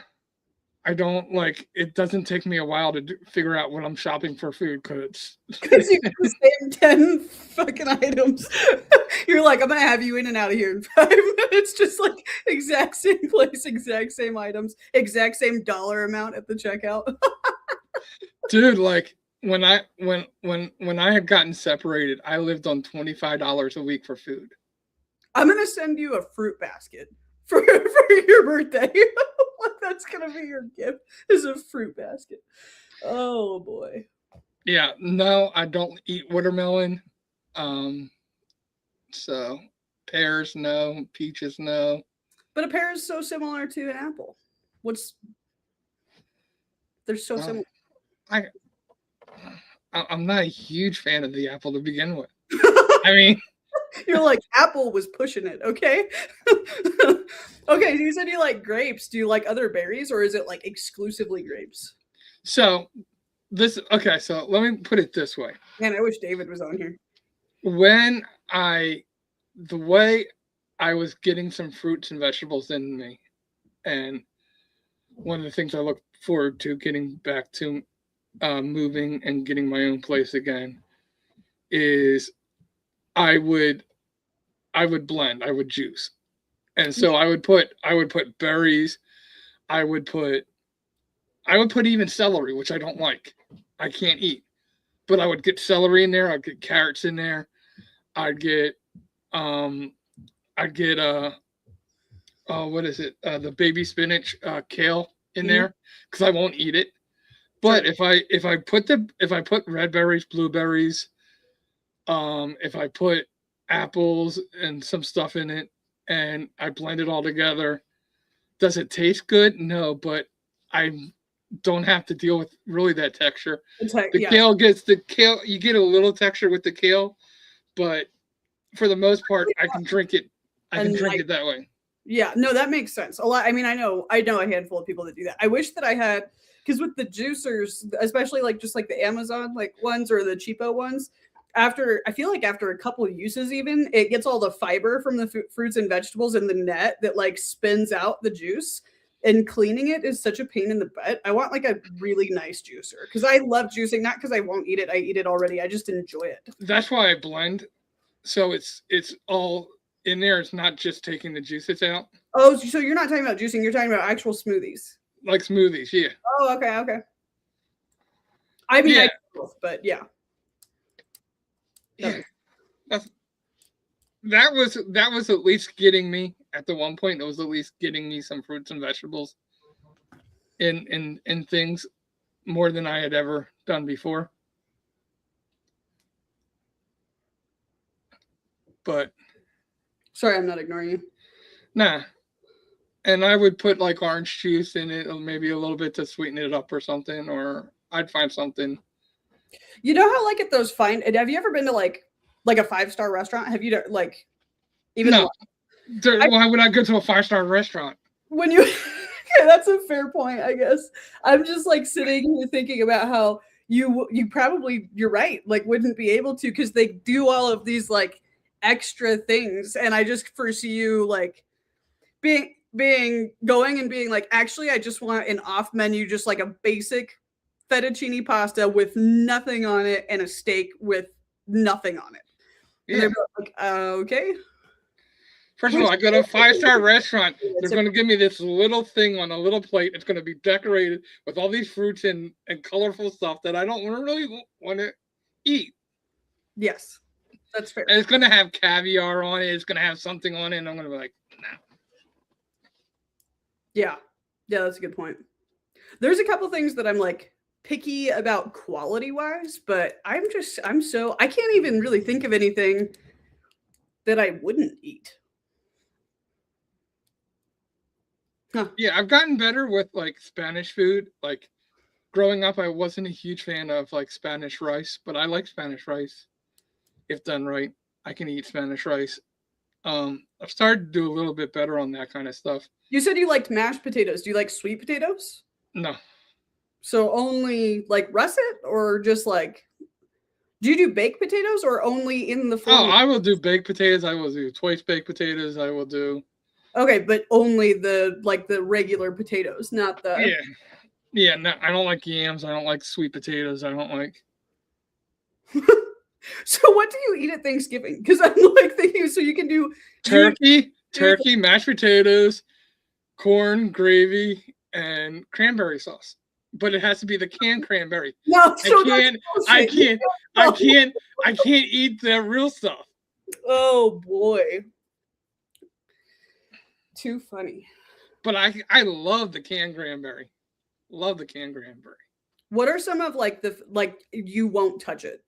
I don't like. It doesn't take me a while to figure out when I'm shopping for food because Because you get the same 10 fucking items. You're like, I'm gonna have you in and out of here in 5 minutes. Just like exact same place, exact same items, exact same dollar amount at the checkout. dude, like when I had gotten separated, I lived on $25 a week for food. I'm gonna send you a fruit basket for your birthday. That's gonna be your gift is a fruit basket. Oh boy. Yeah, no, I don't eat watermelon. Um, so pears, no. Peaches, no. But a pear is so similar to an apple. What's they're so Um, similar. I I'm not a huge fan of the apple to begin with. I mean, You're like Apple was pushing it, okay? Okay, you said you like grapes. Do you like other berries or is it like exclusively grapes? so this okay. So let me put it this way: Man, I wish David was on here. when I the way I was getting some fruits and vegetables in me, and one of the things I look forward to getting back to moving and getting my own place again is I would I would blend, I would juice. And so I would put berries, I would put I would put even celery, which I don't like. I can't eat. But I would get celery in there, I'd get carrots in there, I'd get um I'd get what is it? The baby spinach kale in Mhm. there cuz I won't eat it. Sure. But if I put red berries, blueberries, if I put apples and some stuff in it and I blend it all together, does it taste good? No, but I don't have to deal with really that texture. It's like, The yeah. kale gets the kale. You get a little texture with the kale, but for the most part, I can drink it. I can And drink like it that way. yeah, no, that makes sense. A lot. I mean, I know a handful of people that do that. I wish that I had because with the juicers, especially like just like the Amazon like ones or the cheapo ones, after I feel like after a couple of uses, even it gets all the fiber from the fruits and vegetables in the net that like spins out the juice. And cleaning it is such a pain in the butt. I want like a really nice juicer because I love juicing, not because I won't eat it. I eat it already. I just enjoy it. That's why I blend. So it's all in there. It's not just taking the juices out Oh, so you're not talking about juicing, you're talking about actual smoothies. like smoothies. Yeah, Oh, okay, okay. I mean, I yeah, do both, but yeah. yeah. That's, that was at least getting me at the one point. It was at least getting me some fruits and vegetables in things more than I had ever done before. But Sorry, I'm not ignoring you. nah. And I would put like orange juice in it, or maybe a little bit to sweeten it up or something, or I'd find something. You know how like at those fine have you ever been to like a five-star restaurant? Have you like even No, I, why would I go to a 5-star restaurant? when you okay, that's a fair point, I guess. I'm just like sitting here thinking about how you probably you're right, like wouldn't be able to because they do all of these like extra things, and I just foresee you like being going and being like, actually, I just want an off menu, just like a basic fettuccine pasta with nothing on it and a steak with nothing on it. And Yeah. they're like, okay. First of Which all, I go to a 5-star restaurant. They're it's going to give me this little thing on a little plate. It's going to be decorated with all these fruits and colorful stuff that I don't really want to eat. yes, that's fair. And it's going to have caviar on it. It's going to have something on it. And I'm going to be like, no. Yeah. Yeah, that's a good point. There's a couple things that I'm like picky about quality wise, but I'm so I can't even really think of anything that I wouldn't eat. Huh. Yeah, I've gotten better with like Spanish food. Like growing up, I wasn't a huge fan of like Spanish rice, but I like Spanish rice if done right. I can eat Spanish rice. I've started to do a little bit better on that kind of stuff. You said you liked mashed potatoes. Do you like sweet potatoes? No, So only like russet or just like do you do baked potatoes or only in the oh, form of I will do baked potatoes. I will do twice baked potatoes. I will do. Okay, but only the regular potatoes, not the. Yeah. Yeah, no, I don't like yams. I don't like sweet potatoes. I don't like So what do you eat at Thanksgiving? Because I'm like thinking, so you can do turkey, mashed potatoes, corn, gravy, and cranberry sauce. But it has to be the canned cranberry. no, I so that's can't, I bullshit. can't, I can't, I can't eat the real stuff. Oh boy, too funny. But I love the canned cranberry. Love the canned cranberry. What are some of like you won't touch it?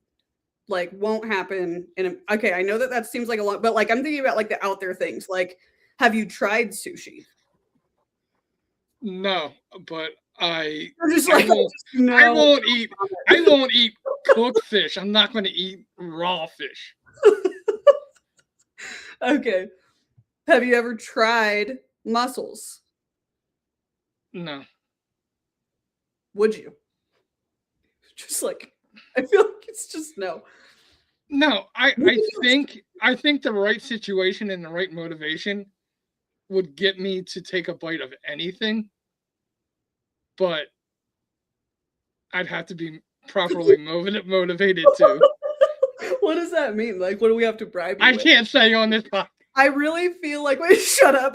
Like won't happen okay, I know that that seems like a lot, but like I'm thinking about like the out there things. Like have you tried sushi? No, but I'm just I like won't I no. won't eat I won't eat cooked fish. I'm not going to eat raw fish. Okay. Have you ever tried mussels? No. Would you? Just like I feel like it's just no. No, I think the right situation and the right motivation would get me to take a bite of anything, but I'd have to be properly motivated to. What does that mean? Like what do we have to bribe you I with? can't say on this podcast. I really feel like wait, shut up.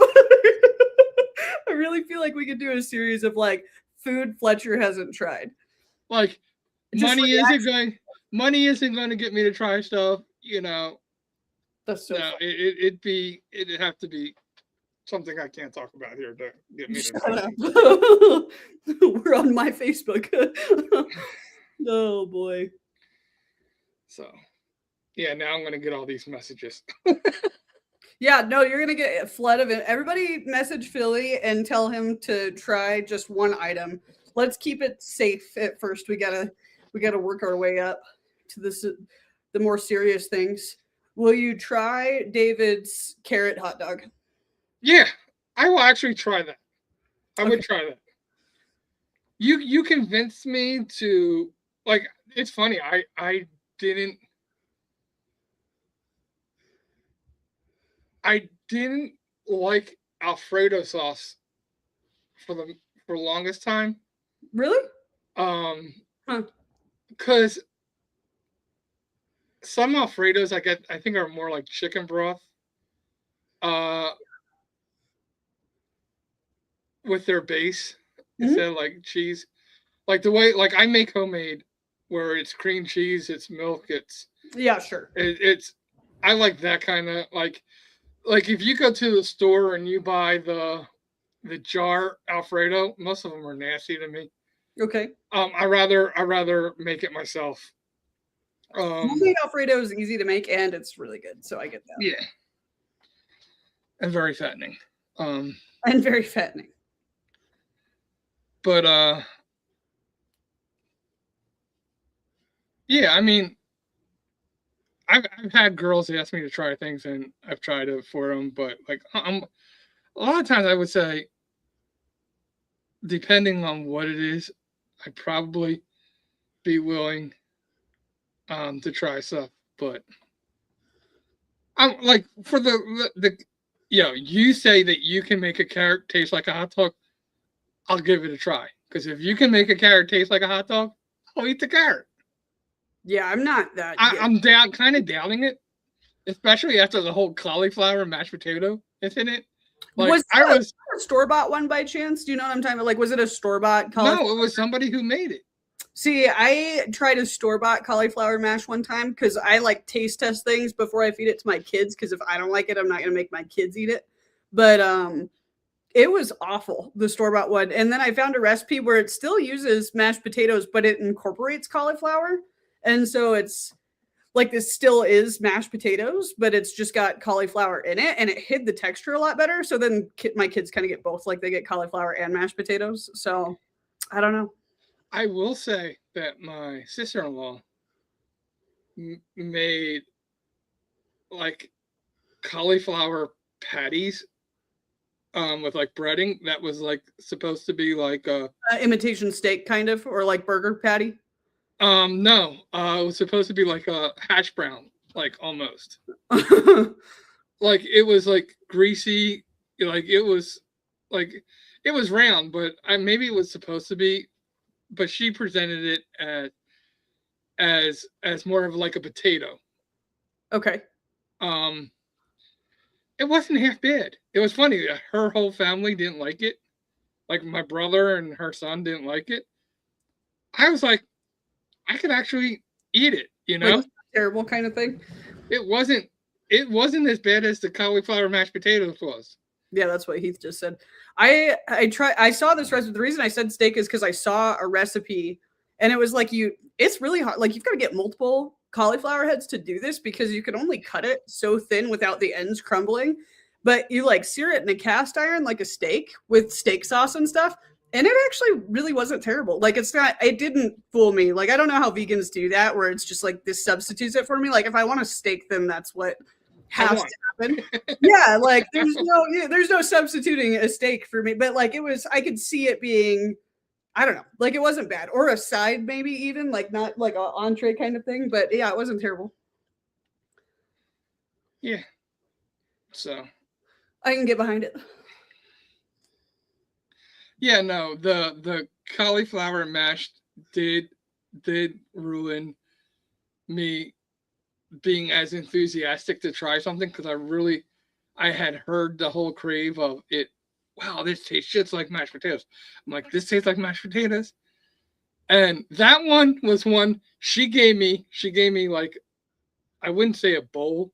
I really feel like we could do a series of like food Fletcher hasn't tried. Like Just money isn't going to get me to try stuff. You know, that's so no, funny. it'd have to be something I can't talk about here to get me to Shut try up. something. We're on my Facebook. Oh boy. So, yeah, now I'm going to get all these messages. Yeah, no, you're gonna get a flood of it. Everybody message Philly and tell him to try just one item. Let's keep it safe at first. We gotta work our way up to this the more serious things. Will you try David's carrot hot dog? Yeah, I will actually try that. I would Okay. try that. You convinced me to like. It's funny. Didn't I didn't like Alfredo sauce for the for longest time. Really? Um, Huh. because some Alfredos I think are more like chicken broth. Uh, with their base Mhm. instead of like cheese. Like the way like I make homemade, where it's cream cheese, it's milk, Yeah, sure. it's I like that kind of like if you go to the store and you buy the jar Alfredo, most of them are nasty to me. Okay. I rather make it myself. Homemade Alfredo is easy to make and it's really good, so I get that. Yeah, and very fattening. Um, And very fattening. but yeah, I mean, I've had girls ask me to try things and I've tried it for them, but like I'm a lot of times I would say, depending on what it is, I'd probably be willing to try stuff. But I'm like for the you say that you can make a carrot taste like a hot dog. I'll give it a try because if you can make a carrot taste like a hot dog, I'll eat the carrot. Yeah, I'm not that. I'm down, kind of doubting it, especially after the whole cauliflower mashed potato is in it. Like Was I was a store bought one by chance? Do you know what I'm talking about? Like, was it a store bought cauliflower? no, it was somebody who made it. See, I tried a store bought cauliflower mash one time because I like taste test things before I feed it to my kids. Because if I don't like it, I'm not going to make my kids eat it. But it was awful, the store bought one. And then I found a recipe where it still uses mashed potatoes, but it incorporates cauliflower. And so it's like this still is mashed potatoes, but it's just got cauliflower in it and it hid the texture a lot better. So then my kids kind of get both, like they get cauliflower and mashed potatoes. So I don't know. I will say that my sister-in-law made like cauliflower patties with like breading that was like supposed to be like Imitation steak kind of, or like burger patty. no, it was supposed to be like a hash brown, like almost. Like it was like greasy, Like it was like it was round, but maybe it was supposed to be, but she presented it as more of like a potato. Okay. Um, it wasn't half bad. It was funny. Her whole family didn't like it. Like my brother and her son didn't like it. I was like, I could actually eat it. You Like know, terrible kind of thing. it wasn't. It wasn't as bad as the cauliflower mashed potatoes was. Yeah, that's what Heath just said. I saw this recipe. The reason I said steak is because I saw a recipe and it was like it's really hard. Like you've got to get multiple cauliflower heads to do this because you can only cut it so thin without the ends crumbling. But you like sear it in a cast iron like a steak with steak sauce and stuff. And it actually really wasn't terrible. Like it didn't fool me. Like I don't know how vegans do that where it's just like this substitutes it for me. Like if I want to steak them, that's what has to happen. Yeah, like there's no substituting a steak for me. But like I could see it being, I don't know, like it wasn't bad. Or a side maybe even, like not like an entree kind of thing. But yeah, it wasn't terrible. Yeah. So I can get behind it. yeah, no, the cauliflower mash did ruin me being as enthusiastic to try something because I had heard the whole crave of it. Wow, this tastes just like mashed potatoes. I'm like, this tastes like mashed potatoes. And that one was one she gave me. She gave me like, I wouldn't say a bowl,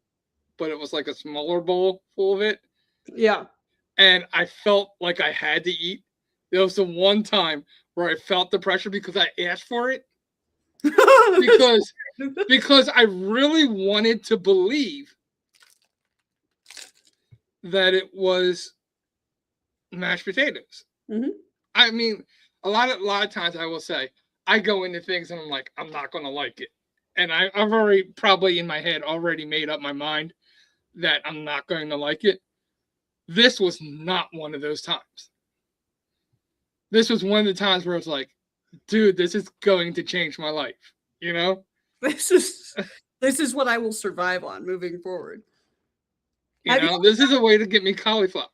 but it was like a smaller bowl full of it. Yeah. And I felt like I had to eat. There was the one time where I felt the pressure because I asked for it. because I really wanted to believe that it was mashed potatoes. Mm-hmm. I mean, a lot of times I will say I go into things and I'm like, I'm not going to like it, and I've already probably in my head already made up my mind that I'm not going to like it. This was not one of those times. This was one of the times where it's like, dude, this is going to change my life. You know, this is what I will survive on moving forward. This is a way to get me cauliflower.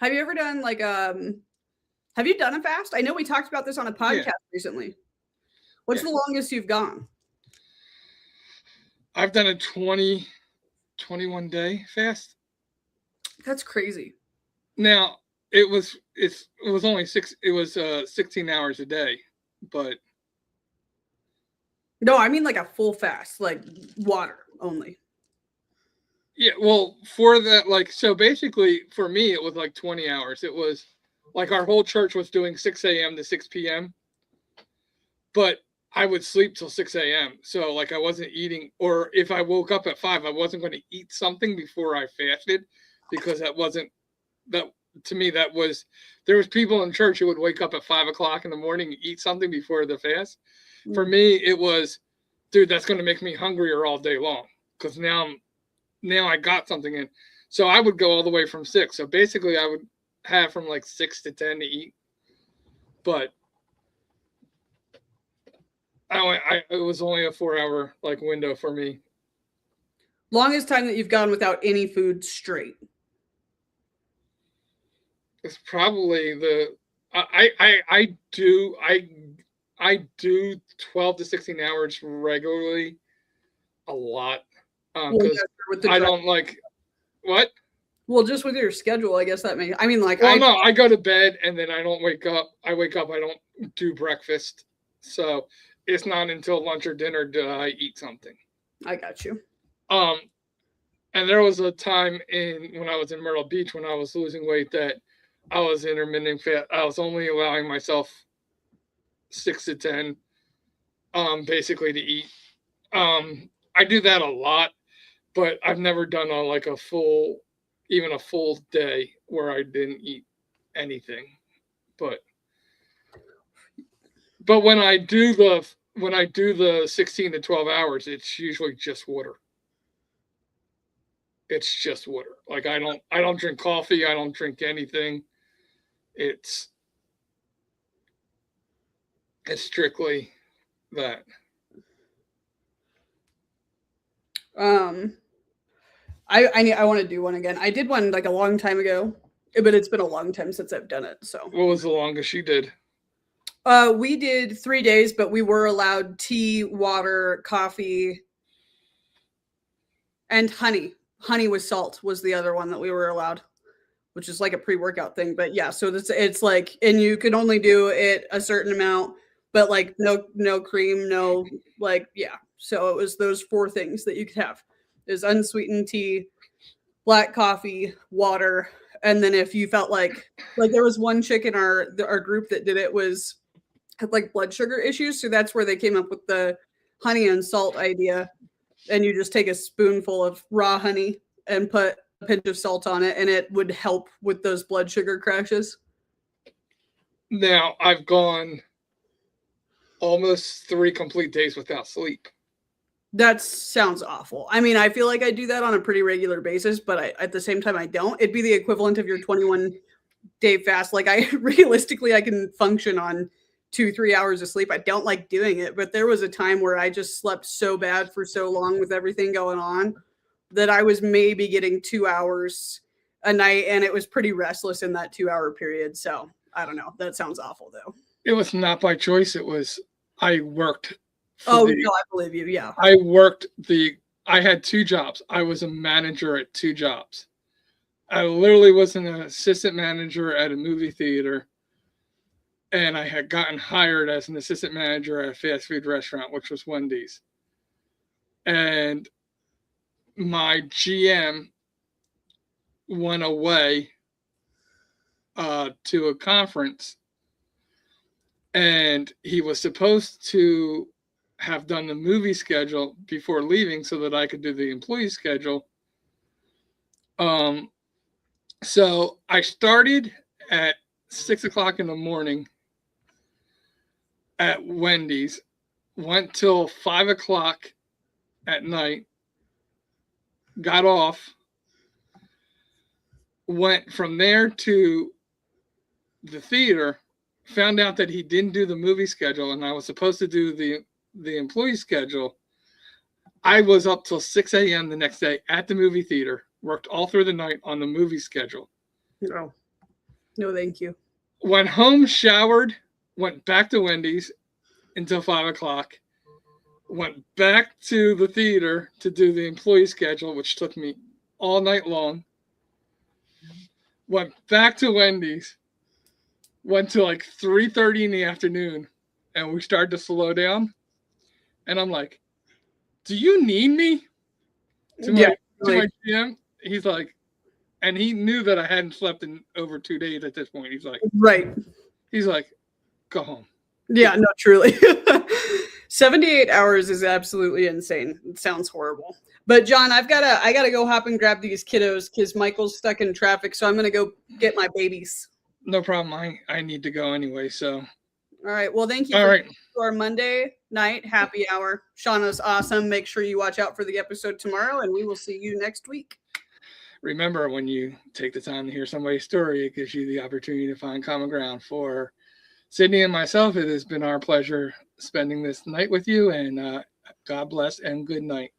Have you ever done like have you done a fast? I know we talked about this on a podcast recently. What's the longest you've gone? I've done a 21 day fast. That's crazy. Now it was only 16 hours a day, but no, I mean like a full fast, like water only. Yeah, well, for that, like, so basically for me, it was like 20 hours. It was like our whole church was doing 6 a.m. to 6 p.m., but I would sleep till 6 a.m. So, like, I wasn't eating, or if I woke up at 5, I wasn't going to eat something before I fasted because that wasn't, that to me, that was, there was people in church who would wake up at 5 o'clock in the morning and eat something before the fast. Mm-hmm. For me, it was, dude, that's going to make me hungrier all day long because now I got something in. So I would go all the way from 6. So basically I would have from like 6 to 10 to eat. But it was only a 4-hour like window for me. Longest time that you've gone without any food straight? It's probably I do 12 to 16 hours regularly a lot. Because I don't like what? Well, just with your schedule, I guess that makes. I mean, like, no, I go to bed and then I don't wake up. I wake up, I don't do breakfast, so it's not until lunch or dinner do I eat something. I got you. And there was a time when I was in Myrtle Beach when I was losing weight that I was intermittent fast. I was only allowing myself 6 to 10, basically to eat. I do that a lot. But I've never done a full day where I didn't eat anything. But when I do the 16 to 12 hours, it's usually just water. It's just water. Like I don't drink coffee. I don't drink anything. It's strictly that. I want to do one again. I did one like a long time ago. but it's been a long time since I've done it. So What was the longest you did? we did 3 days, but we were allowed tea, water, coffee, and honey. Honey with salt was the other one that we were allowed, which is like a pre-workout thing. But yeah, so it's like, and you can only do it a certain amount, but like no cream, no like yeah. So it was those 4 things that you could have: is unsweetened tea, black coffee, water, and then if you felt like there was one chick in our group that did it was had like blood sugar issues, so that's where they came up with the honey and salt idea. And you just take a spoonful of raw honey and put a pinch of salt on it, and it would help with those blood sugar crashes. Now, I've gone almost 3 complete days without sleep. That sounds awful. I mean, I feel like I do that on a pretty regular basis, but at the same time, I don't. It'd be the equivalent of your 21-day fast. Like, realistically, I can function on 2-3 hours of sleep. I don't like doing it, but there was a time where I just slept so bad for so long with everything going on that I was maybe getting 2 hours a night, and it was pretty restless in that 2-hour period. So I don't know. That sounds awful, though. It was not by choice. It was I worked. No, I believe you. Yeah. I had 2 jobs. I was a manager at 2 jobs. I literally was an assistant manager at a movie theater, and I had gotten hired as an assistant manager at a fast food restaurant, which was Wendy's. And my GM went away to a conference, and he was supposed to have done the movie schedule before leaving so that I could do the employee schedule. So I started at 6:00 in the morning at Wendy's, went till 5:00 at night, got off, went from there to the theater, found out that he didn't do the movie schedule, and I was supposed to do the employee schedule. I was up till 6 a.m. the next day at the movie theater, worked all through the night on the movie schedule. No, thank you. Went home, showered, went back to Wendy's until 5:00, went back to the theater to do the employee schedule, which took me all night long. Went back to Wendy's, went to like 3:30 in the afternoon, and we started to slow down. And I'm like, do you need me? To my GM, he's like, and he knew that I hadn't slept in over 2 days at this point. He's like, right. He's like, go home. Yeah, no, truly. 78 hours is absolutely insane. It sounds horrible. But John, I gotta go hop and grab these kiddos because Michael's stuck in traffic. So I'm gonna go get my babies. No problem. I need to go anyway. So. All right. Well, thank you for our Monday night happy hour. Shauna's awesome. Make sure you watch out for the episode tomorrow, and we will see you next week. Remember, when you take the time to hear somebody's story, it gives you the opportunity to find common ground. For Sydney and myself, it has been our pleasure spending this night with you, and God bless and good night.